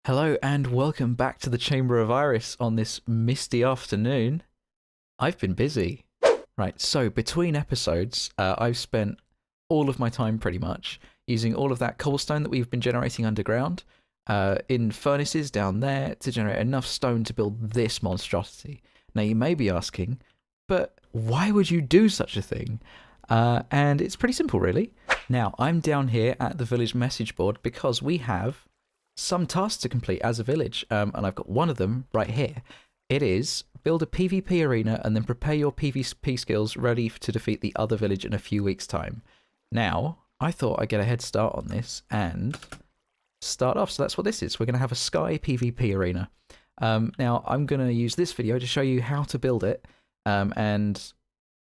Hello and welcome back to the Chamber of Iris on this misty afternoon. I've been busy. Right, so between episodes, I've spent all of my time pretty much using all of that cobblestone that we've been generating underground in furnaces down there to generate enough stone to build this monstrosity. Now you may be asking, but why would you do such a thing? And it's pretty simple, really. Now, I'm down here at the village message board because we have some tasks to complete as a village, and I've got one of them right here. It is build a PvP arena and then prepare your PvP skills ready to defeat the other village in a few weeks' time. Now, I thought I'd get a head start on this and start off. So that's what this is. We're going to have a sky PvP arena. Now, I'm going to use this video to show you how to build it, and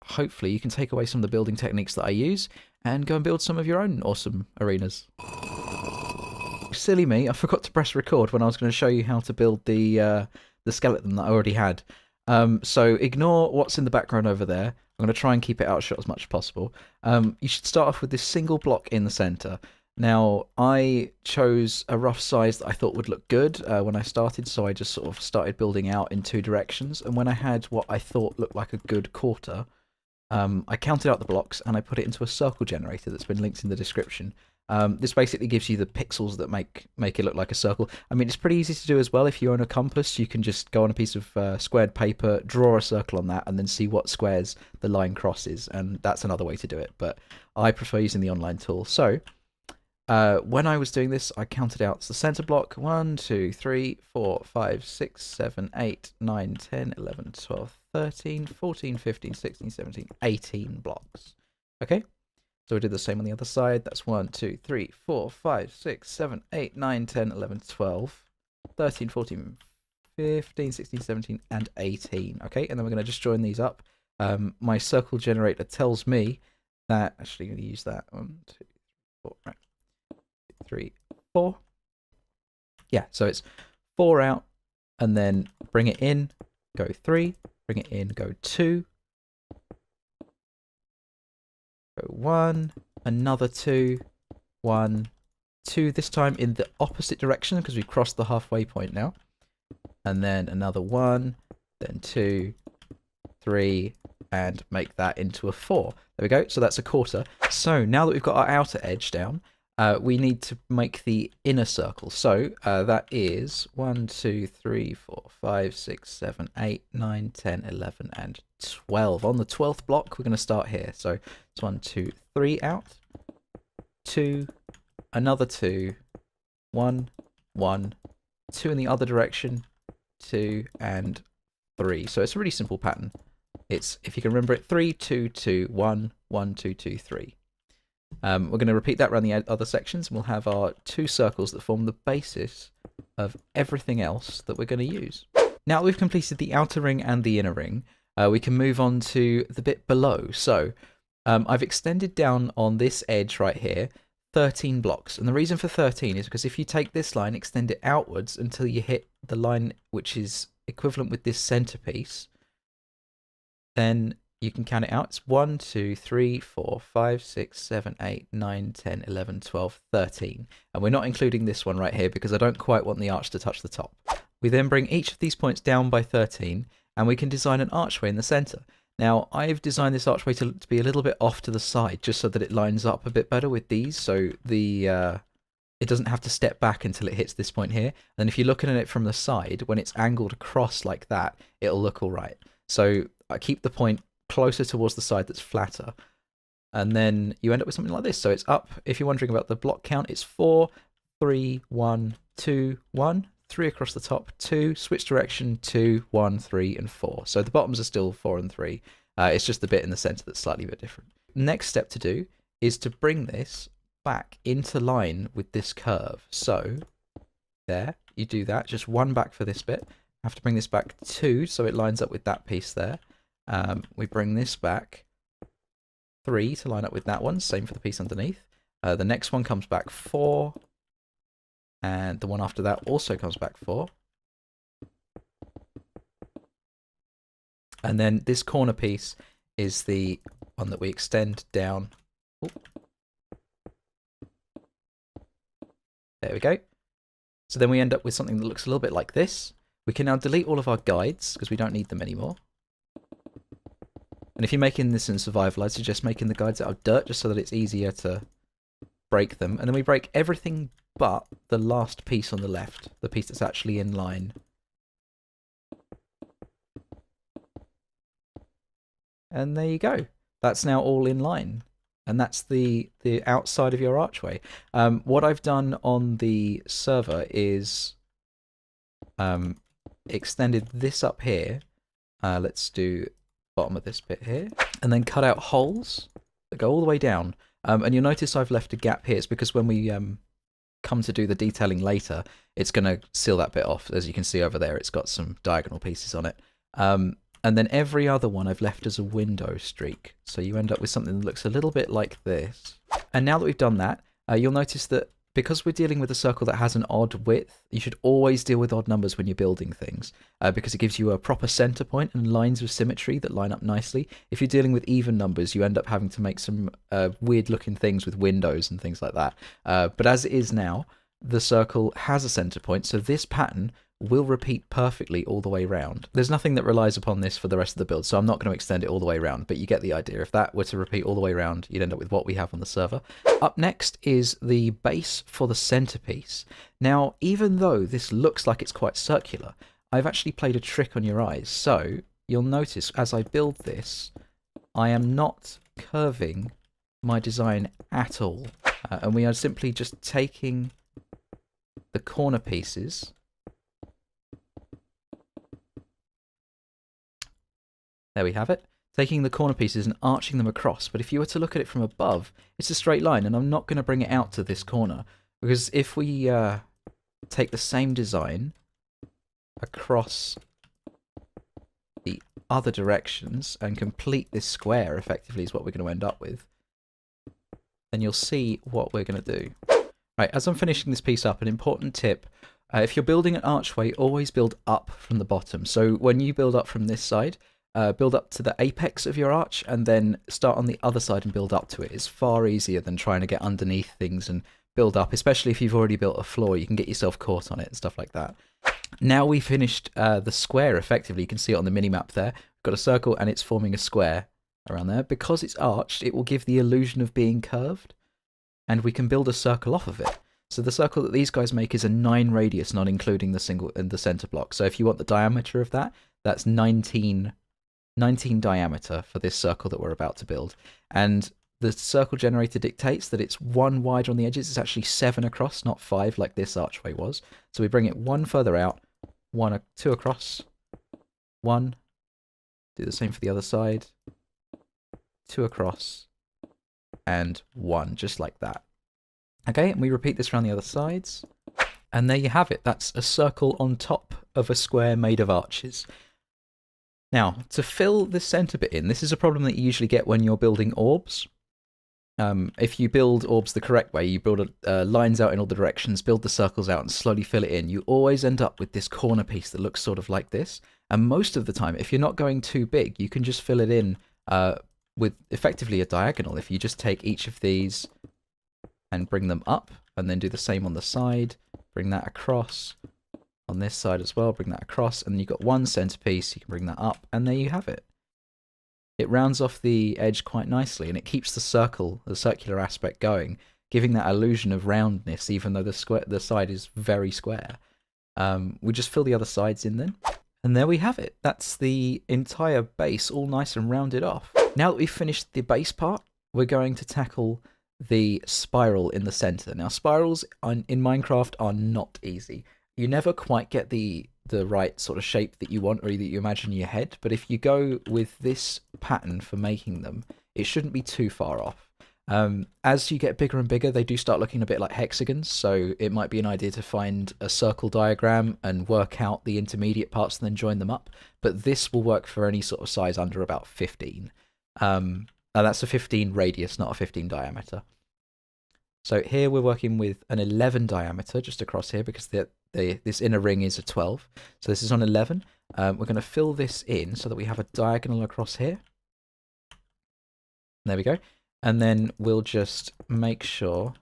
hopefully you can take away some of the building techniques that I use and go and build some of your own awesome arenas. Silly me, I forgot to press record when I was going to show you how to build the skeleton that I already had. So ignore what's in the background over there. I'm going to try and keep it outshot as much as possible. You should start off with this single block in the center. Now, I chose a rough size that I thought would look good when I started, so I just sort of started building out in two directions. And when I had what I thought looked like a good quarter, I counted out the blocks and I put it into a circle generator that's been linked in the description. This basically gives you the pixels that make it look like a circle. I mean, it's pretty easy to do as well. If you own a compass, you can just go on a piece of squared paper, draw a circle on that, and then see what squares the line crosses, and that's another way to do it. But I prefer using the online tool. So when I was doing this, I counted out the center block: 1, 2, 3, 4, 5, 6, 7, 8, 9, 10, 11, 12, 13, 14, 15, 16, 17, 18 blocks. Okay? So we did the same on the other side. That's 1, 2, 3, 4, 5, 6, 7, 8, 9, 10, 11, 12, 13, 14, 15, 16, 17, and 18. Okay, and then we're going to just join these up. My circle generator tells me that, actually I'm going to use that. 1, 2, 4, right. 3, 4. Yeah, so it's 4 out, and then bring it in, go 3, bring it in, go 2, go 1, another 2, 1, 2, this time in the opposite direction because we've crossed the halfway point now. And then another 1, then 2, 3, and make that into a 4. There we go, so that's a quarter. So now that we've got our outer edge down, we need to make the inner circle. So that is 1, 2, 3, 4, 5, 6, 7, 8, 9, 10, 11, and 12. On the 12th block, we're going to start here. So it's 1, 2, 3 out, 2, another 2, 1, 1, 2 in the other direction, 2, and 3. So it's a really simple pattern. It's, if you can remember it, 3, 2, 2, 1, 1, 2, 2, 3. We're going to repeat that around the other sections, and we'll have our 2 circles that form the basis of everything else that we're going to use. Now that we've completed the outer ring and the inner ring, we can move on to the bit below. So I've extended down on this edge right here 13 blocks, and the reason for 13 is because if you take this line, extend it outwards until you hit the line which is equivalent with this centerpiece, then you can count it out. It's 1, 2, 3, 4, 5, 6, 7, 8, 9, 10, 11, 12, 13. And we're not including this one right here because I don't quite want the arch to touch the top. We then bring each of these points down by 13, and we can design an archway in the center. Now, I've designed this archway to be a little bit off to the side, just so that it lines up a bit better with these, so it doesn't have to step back until it hits this point here. And if you're looking at it from the side, when it's angled across like that, it'll look all right. So I keep the point closer towards the side that's flatter, and then you end up with something like this. So it's up, if you're wondering about the block count, it's 4, 3, 1, 2, 1, 3 across the top, 2, switch direction, 2, 1, 3, and 4. So the bottoms are still 4 and 3. It's just the bit in the center that's slightly a bit different. Next step to do is to bring this back into line with this curve. So there, you do that, just 1 back for this bit. Have to bring this back 2 so it lines up with that piece there. We bring this back 3 to line up with that one, same for the piece underneath. The next one comes back 4, and the one after that also comes back 4. And then this corner piece is the one that we extend down. Ooh. There we go. So then we end up with something that looks a little bit like this. We can now delete all of our guides because we don't need them anymore. And if you're making this in survival, I'd suggest making the guides out of dirt just so that it's easier to break them. And then we break everything but the last piece on the left, the piece that's actually in line. And there you go. That's now all in line. And that's the outside of your archway. What I've done on the server is extended this up here. Let's do bottom of this bit here, and then cut out holes that go all the way down. And you'll notice I've left a gap here. It's because when we come to do the detailing later, it's going to seal that bit off. As you can see over there, it's got some diagonal pieces on it. And then every other one I've left as a window streak. So you end up with something that looks a little bit like this. And now that we've done that, you'll notice that because we're dealing with a circle that has an odd width, you should always deal with odd numbers when you're building things, because it gives you a proper center point and lines of symmetry that line up nicely. If you're dealing with even numbers, you end up having to make some weird looking things with windows and things like that. But as it is now, the circle has a center point, so this pattern will repeat perfectly all the way around. There's nothing that relies upon this for the rest of the build, so I'm not going to extend it all the way around, but you get the idea. If that were to repeat all the way around, you'd end up with what we have on the server. Up next is the base for the centerpiece. Now, even though this looks like it's quite circular, I've actually played a trick on your eyes. So you'll notice as I build this, I am not curving my design at all. And we are simply just taking the corner pieces . There we have it. Taking the corner pieces and arching them across. But if you were to look at it from above, it's a straight line, and I'm not going to bring it out to this corner. Because if we take the same design across the other directions and complete this square, effectively, is what we're going to end up with, then you'll see what we're going to do. Right, as I'm finishing this piece up, an important tip. If you're building an archway, always build up from the bottom. So when you build up from this side, build up to the apex of your arch and then start on the other side and build up to it. It's far easier than trying to get underneath things and build up, especially if you've already built a floor. You can get yourself caught on it and stuff like that. Now we've finished the square effectively. You can see it on the mini-map there. We've got a circle and it's forming a square around there. Because it's arched, it will give the illusion of being curved, and we can build a circle off of it. So the circle that these guys make is a 9 radius, not including the single and the center block. So if you want the diameter of that, that's 19 diameter for this circle that we're about to build. And the circle generator dictates that it's 1 wide on the edges. It's actually 7 across, not 5 like this archway was. So we bring it 1 further out, 2 across, 1, do the same for the other side, 2 across, and 1, just like that. Okay, and we repeat this around the other sides. And there you have it. That's a circle on top of a square made of arches. Now, to fill this center bit in, this is a problem that you usually get when you're building orbs. If you build orbs the correct way, you build lines out in all the directions, build the circles out and slowly fill it in, you always end up with this corner piece that looks sort of like this. And most of the time, if you're not going too big, you can just fill it in with effectively a diagonal. If you just take each of these and bring them up, and then do the same on the side, bring that across, on this side as well, bring that across, and then you've got one centerpiece, you can bring that up, and there you have it. It rounds off the edge quite nicely, and it keeps the circular aspect going, giving that illusion of roundness, even though the side is very square. We just fill the other sides in then, and there we have it. That's the entire base, all nice and rounded off. Now that we've finished the base part, we're going to tackle the spiral in the center. Now, spirals in Minecraft are not easy. You never quite get the right sort of shape that you want or that you imagine in your head, but if you go with this pattern for making them, it shouldn't be too far off. As you get bigger and bigger, they do start looking a bit like hexagons, so it might be an idea to find a circle diagram and work out the intermediate parts and then join them up, but this will work for any sort of size under about 15. And that's a 15 radius, not a 15 diameter. So here we're working with an 11 diameter just across here because this inner ring is a 12. So this is on 11. We're going to fill this in so that we have a diagonal across here. There we go. And then we'll just make sure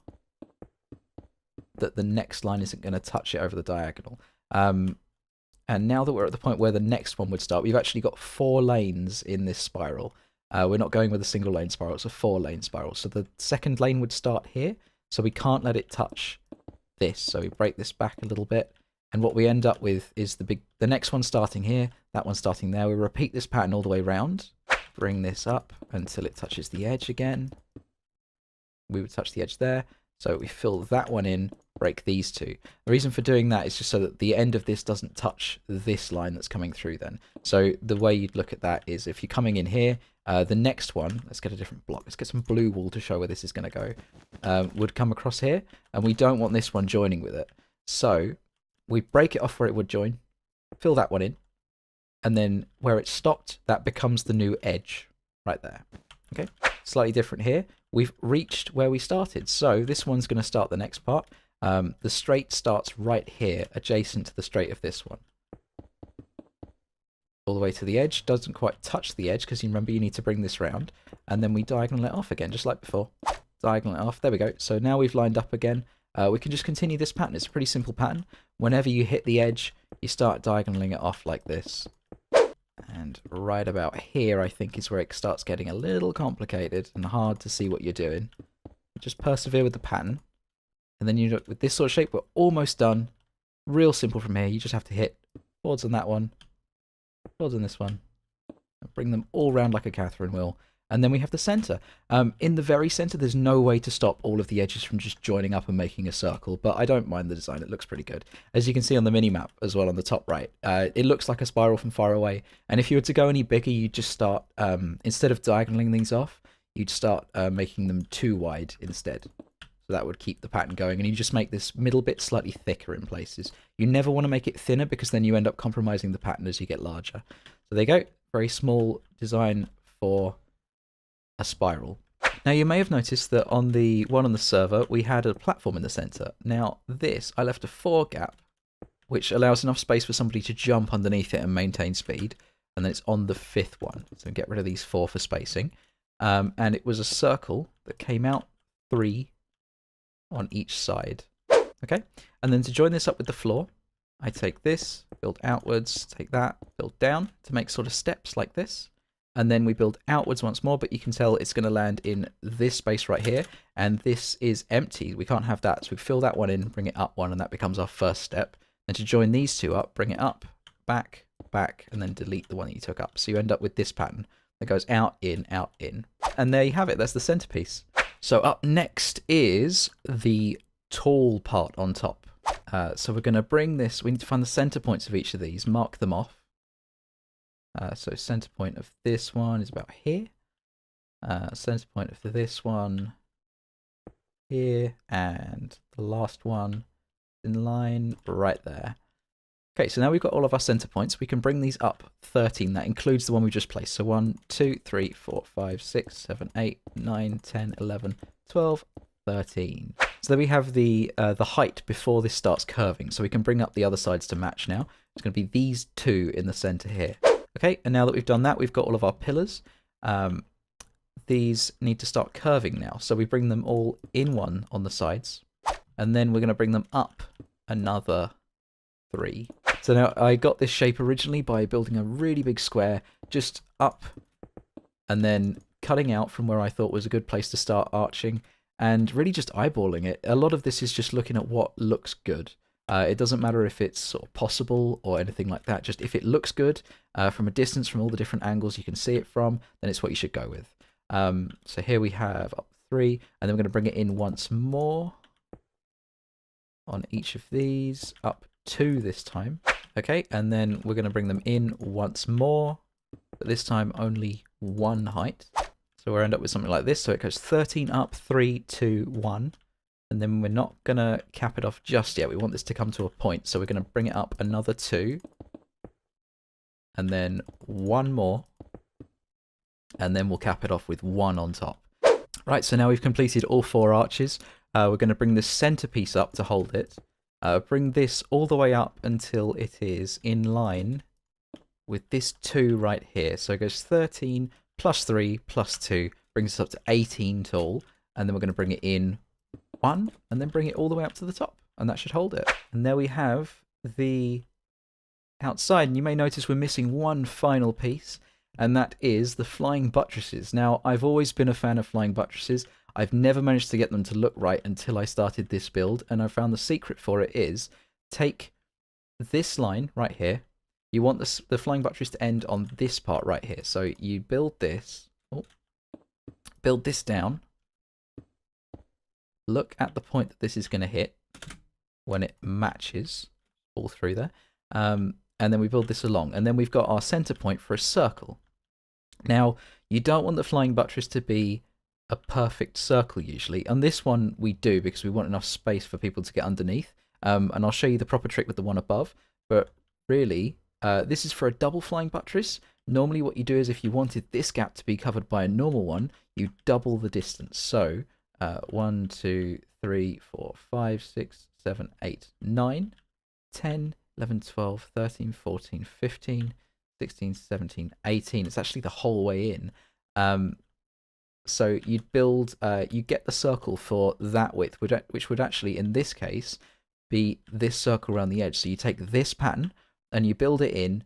that the next line isn't going to touch it over the diagonal. And now that we're at the point where the next one would start, we've actually got 4 lanes in this spiral. We're not going with a single lane spiral, it's a 4-lane spiral. So the second lane would start here, so we can't let it touch this. So we break this back a little bit, and what we end up with is the next one starting here, that one starting there. We repeat this pattern all the way around, bring this up until it touches the edge again. We would touch the edge there, so we fill that one in, break these 2. The reason for doing that is just so that the end of this doesn't touch this line that's coming through then. So the way you'd look at that is if you're coming in here, the next one, let's get a different block, let's get some blue wool to show where this is going to go, would come across here, and we don't want this one joining with it. So we break it off where it would join, fill that one in, and then where it stopped, that becomes the new edge right there. Okay, slightly different here. We've reached where we started, so this one's going to start the next part. The straight starts right here, adjacent to the straight of this one. All the way to the edge, doesn't quite touch the edge, because you remember you need to bring this round, and then we diagonal it off again, just like before. Diagonal it off, there we go. So now we've lined up again. We can just continue this pattern. It's a pretty simple pattern. Whenever you hit the edge, you start diagonaling it off like this. And right about here, I think, is where it starts getting a little complicated and hard to see what you're doing. Just persevere with the pattern. And then you, with this sort of shape, we're almost done. Real simple from here. You just have to hit chords on that one, chords on this one, and bring them all round like a Catherine wheel. And then we have the center. In the very center, there's no way to stop all of the edges from just joining up and making a circle, but I don't mind the design. It looks pretty good. As you can see on the mini-map as well on the top right, it looks like a spiral from far away. And if you were to go any bigger, you'd just start, instead of diagonaling these off, you'd start making them too wide instead. So that would keep the pattern going, and you just make this middle bit slightly thicker in places. You never want to make it thinner, because then you end up compromising the pattern as you get larger. So there you go. Very small design for a spiral. Now you may have noticed that on the one on the server we had a platform in the center. Now this, I left a 4 gap, which allows enough space for somebody to jump underneath it and maintain speed, and then it's on the 5th one, so get rid of these 4 for spacing. And it was a circle that came out 3 on each side. Okay, and then to join this up with the floor, I take this, build outwards, take that, build down to make sort of steps like this. And then we build outwards once more, but you can tell it's going to land in this space right here, and this is empty. We can't have that, so we fill that one in, bring it up 1, and that becomes our first step. And to join these 2 up, bring it up, back, back, and then delete the one that you took up. So you end up with this pattern that goes out, in, and there you have it. That's the centerpiece. So up next is the tall part on top. So we're going to bring this, we need to find the center points of each of these, mark them off. So center point of this one is about here. Center point of this one here, and the last one in line right there. Okay, so now we've got all of our center points. We can bring these up 13. That includes the one we just placed. So 1, 2, 3, 4, 5, 6, 7, 8, 9, 10, 11, 12, 13. So then we have the height before this starts curving. So we can bring up the other sides to match now. It's going to be these 2 in the center here. Okay, and now that we've done that, we've got all of our pillars. These need to start curving now. So we bring them all in one on the sides, and then we're going to bring them up another 3. So now I got this shape originally by building a really big square, just up, and then cutting out from where I thought was a good place to start arching, and really just eyeballing it. A lot of this is just looking at what looks good. It doesn't matter if it's sort of possible or anything like that. Just if it looks good from a distance, from all the different angles you can see it from, then it's what you should go with. So here we have up 3, and then we're going to bring it in once more on each of these, up 2 this time. Okay, and then we're going to bring them in once more, but this time only 1 height. So we'll end up with something like this. So it goes 13 up, 3, 2, 1. And then we're not going to cap it off just yet. We want this to come to a point. So we're going to bring it up another 2. And then 1 more. And then we'll cap it off with 1 on top. Right, so now we've completed all 4 arches. We're going to bring the centerpiece up to hold it. Bring this all the way up until it is in line with this 2 right here. So it goes 13 plus 3 plus 2. Brings us up to 18 tall. And then we're going to bring it in 1, and then bring it all the way up to the top. and that should hold it. And there we have the outside. And you may notice we're missing one final piece, and that is the flying buttresses. Now, I've always been a fan of flying buttresses. I've never managed to get them to look right until I started this build, and I found the secret for it is take this line right here. You want the flying buttress to end on this part right here. So you build this, build this down, look at the point that this is going to hit when it matches all through there, and then we build this along, and then we've got our center point for a circle. Now, you don't want the flying buttress to be a perfect circle usually. On this one we do, because we want enough space for people to get underneath, and I'll show you the proper trick with the one above, but really this is for a double flying buttress. Normally what you do is if you wanted this gap to be covered by a normal one, you double the distance. So 1, 2, 3, 4, 5, 6, 7, 8, 9, 10, 11, 12, 13, 14, 15, 16, 17, 18. It's actually the whole way in. So you'd build, you get the circle for that width, which would actually, in this case, be this circle around the edge. So you take this pattern and you build it in,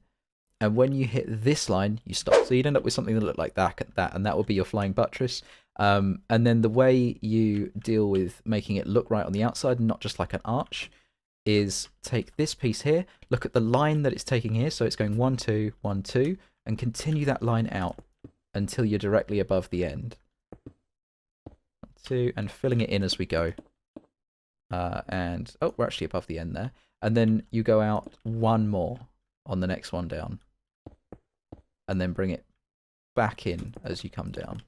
and when you hit this line, you stop. So you'd end up with something that looked like that, and that would be your flying buttress. And then the way you deal with making it look right on the outside, and not just like an arch, is take this piece here, look at the line that it's taking here, so it's going 1, 2, 1, 2, and continue that line out until you're directly above the end. 1, 2, and filling it in as we go. And oh, we're actually above the end there. And then you go out one more on the next one down, and then bring it back in as you come down.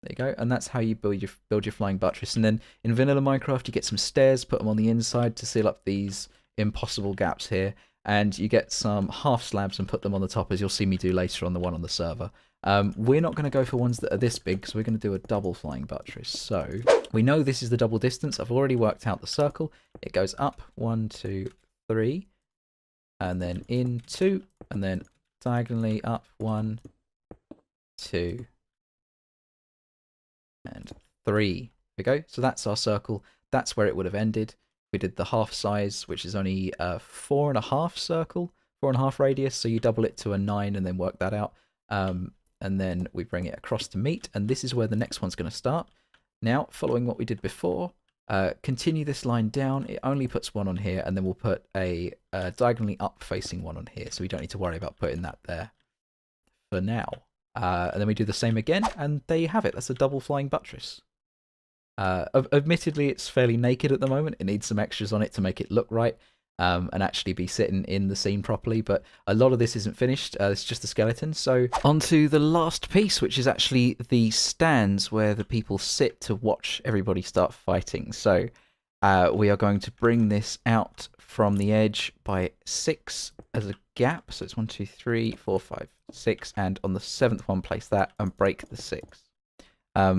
There you go, and that's how you build your flying buttress. And then in vanilla Minecraft, you get some stairs, put them on the inside to seal up these impossible gaps here, and you get some half slabs and put them on the top, as you'll see me do later on the one on the server. We're not going to go for ones that are this big, because we're going to do a double flying buttress. So we know this is the double distance. I've already worked out the circle. It goes up 1, 2, 3, and then in 2, and then diagonally up 1, 2, and 3. There we go. So that's our circle. That's where it would have ended. We did the half size, which is only a 4.5 circle, 4.5 radius. So you double it to a 9 and then work that out. And then we bring it across to meet, and this is where the next one's going to start. Now, following what we did before, continue this line down. It only puts one on here, and then we'll put a diagonally up facing one on here, so we don't need to worry about putting that there for now. And then we do the same again, and there you have it. That's a double flying buttress. Admittedly, it's fairly naked at the moment. It needs some extras on it to make it look right, and actually be sitting in the scene properly, but a lot of this isn't finished. It's just the skeleton. So on to the last piece, which is actually the stands where the people sit to watch everybody start fighting. So we are going to bring this out from the edge by 6 as a gap. So it's 1, 2, 3, 4, 5, 6, and on the 7th one, place that and break the 6.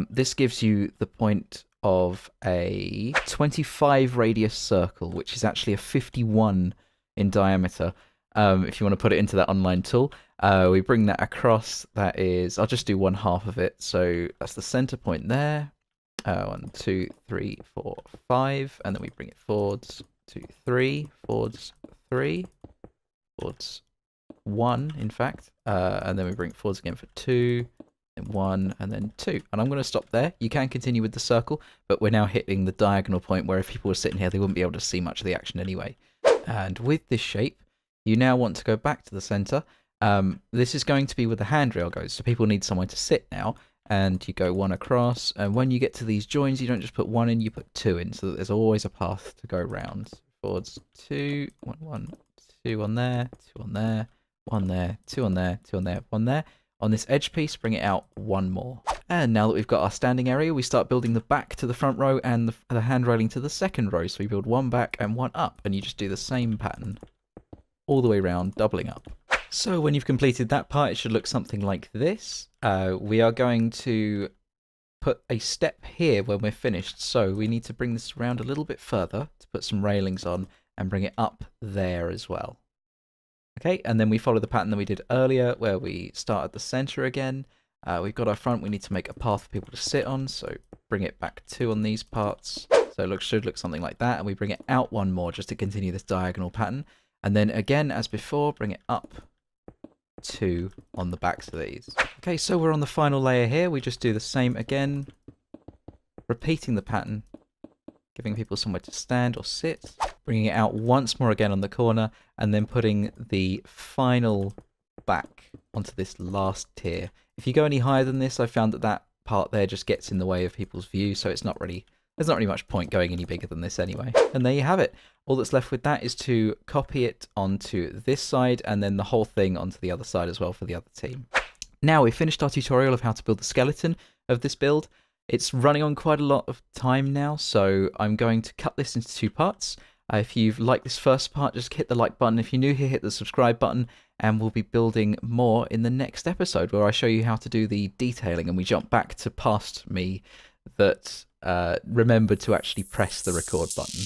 This gives you the point of a 25 radius circle, which is actually a 51 in diameter. If you want to put it into that online tool, we bring that across. That is, I'll just do 1/2 of it. So that's the center point there. 1, 2, 3, 4, 5, and then we bring it forwards. 2, 3, forwards, 3, forwards, 1. In fact, and then we bring it forwards again for 2. 1 and then 2, and I'm going to stop there. You can continue with the circle, but we're now hitting the diagonal point where if people were sitting here, they wouldn't be able to see much of the action anyway. And with this shape, you now want to go back to the center. This is going to be where the handrail goes, so people need somewhere to sit now, and you go 1 across, and when you get to these joins, you don't just put 1 in, you put 2 in, so that there's always a path to go round. Forwards 2, 1, 1, 2 on there, 2 on there, 1 there, 2 on there, 2 on there, 1 there. On this edge piece, bring it out 1 more. And now that we've got our standing area, we start building the back to the front row and the hand railing to the second row. So we build 1 back and 1 up, and you just do the same pattern all the way around, doubling up. So when you've completed that part, it should look something like this. We are going to put a step here when we're finished. So we need to bring this around a little bit further to put some railings on and bring it up there as well. Okay, and then we follow the pattern that we did earlier, where we start at the center again. We've got our front, we need to make a path for people to sit on, so bring it back 2 on these parts. So So it should look something like that. And we bring it out one more just to continue this diagonal pattern. And then again, as before, bring it up 2 on the backs of these. Okay, so we're on the final layer here. We just do the same again, repeating the pattern, giving people somewhere to stand or sit, bringing it out once more again on the corner, and then putting the final back onto this last tier. If you go any higher than this, I found that that part there just gets in the way of people's view, so there's not really much point going any bigger than this anyway. And there you have it. All that's left with that is to copy it onto this side and then the whole thing onto the other side as well for the other team. Now we've finished our tutorial of how to build the skeleton of this build. It's running on quite a lot of time now, so I'm going to cut this into 2 parts. If you've liked this first part, just hit the like button. If you're new here, hit the subscribe button, and we'll be building more in the next episode where I show you how to do the detailing and we jump back to past me that remembered to actually press the record button.